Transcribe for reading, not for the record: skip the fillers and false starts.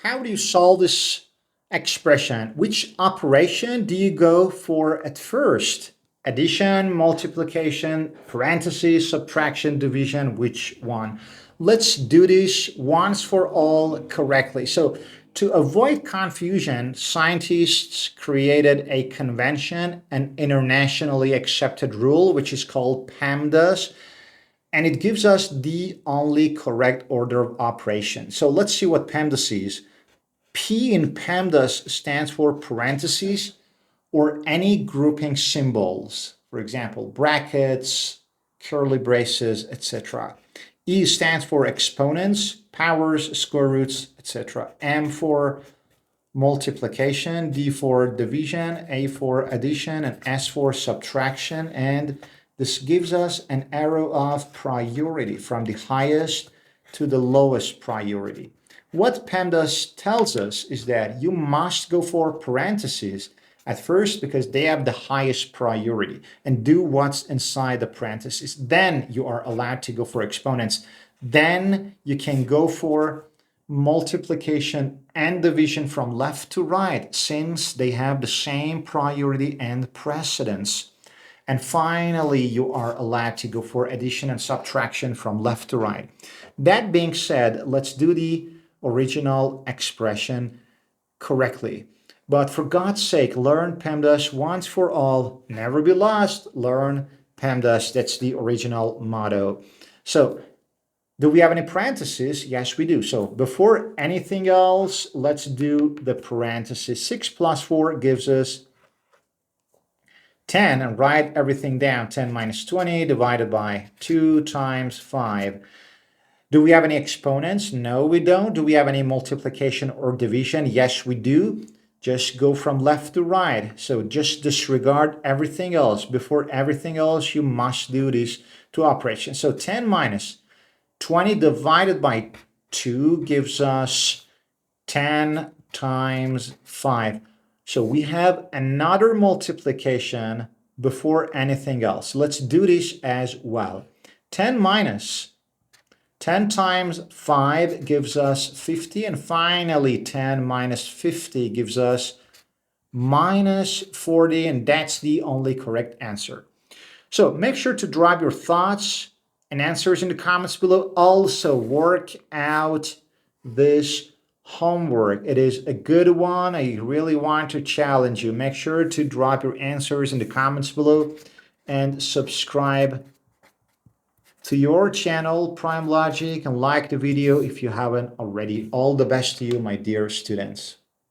how do you solve this expression? Which operation do you go for at first? Addition, multiplication, parentheses, subtraction, division, which one? Let's do this once for all correctly. So to avoid confusion, scientists created a convention, an internationally accepted rule, which is called PEMDAS, and it gives us the only correct order of operation. So let's see what PEMDAS is. P in PEMDAS stands for parentheses or any grouping symbols. For example, brackets, curly braces, etc. E stands for exponents, powers, square roots, etc. M for multiplication, D for division, A for addition, and S for subtraction. And this gives us an arrow of priority from the highest to the lowest priority. What PEMDAS tells us is that you must go for parentheses at first because they have the highest priority, and do what's inside the parentheses. Then you are allowed to go for exponents. Then you can go for multiplication and division from left to right since they have the same priority and precedence. And finally, you are allowed to go for addition and subtraction from left to right. That being said, let's do the original expression correctly. But for God's sake, learn PEMDAS once for all. Never be lost. Learn PEMDAS. That's the original motto. So, do we have any parentheses? Yes, we do. So before anything else, let's do the parentheses. 6 plus 4 gives us 10, and write everything down. 10 minus 20 divided by 2 times 5. Do we have any exponents? No, we don't. Do we have any multiplication or division? Yes, we do. Just go from left to right. So just disregard everything else. Before everything else, you must do these two operations. So 10 minus 20 divided by 2 gives us 10 times 5. So we have another multiplication before anything else. Let's do this as well. 10 minus 10 times 5 gives us 50. And finally, 10 minus 50 gives us minus 40. And that's the only correct answer. So make sure to drop your thoughts and answers in the comments below. Also, work out this homework. It is a good one. I really want to challenge you. Make sure to drop your answers in the comments below and subscribe to your channel, Prime Logic, and like the video if you haven't already. All the best to you, my dear students.